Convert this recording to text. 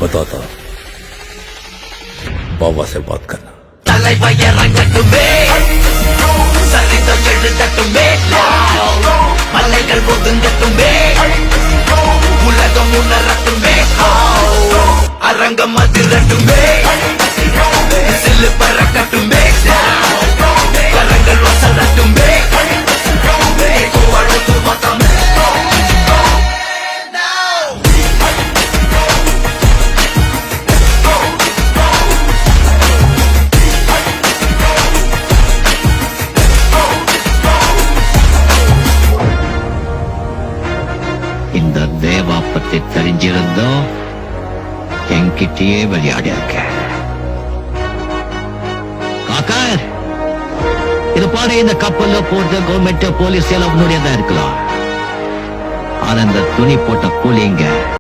बताता बाबा से बात करना தலைவயரங்கட்டுமே சரிதம் எழுதட்டுமே மலைகள் ஒதுங்கட்டுமே உலகம் உணரட்டுமே அரங்கம் அதிரட்டுமே சில்லு பறக்கட்டுமே கரங்கள் வசரட்டுமே கோவழுத்து மதமே இந்த தேவா பத்தி தெரிஞ்சிருந்தோம் என்கிட்டயே விளையாடி இருக்க காக்கா இது பாரு, இந்த கப்பல்ல போட்ட கவர்மெண்ட் போலீஸ் எல்லாம் உன்னுடையதா இருக்கலாம். ஆனா இந்த துணி போட்ட கூலிங்க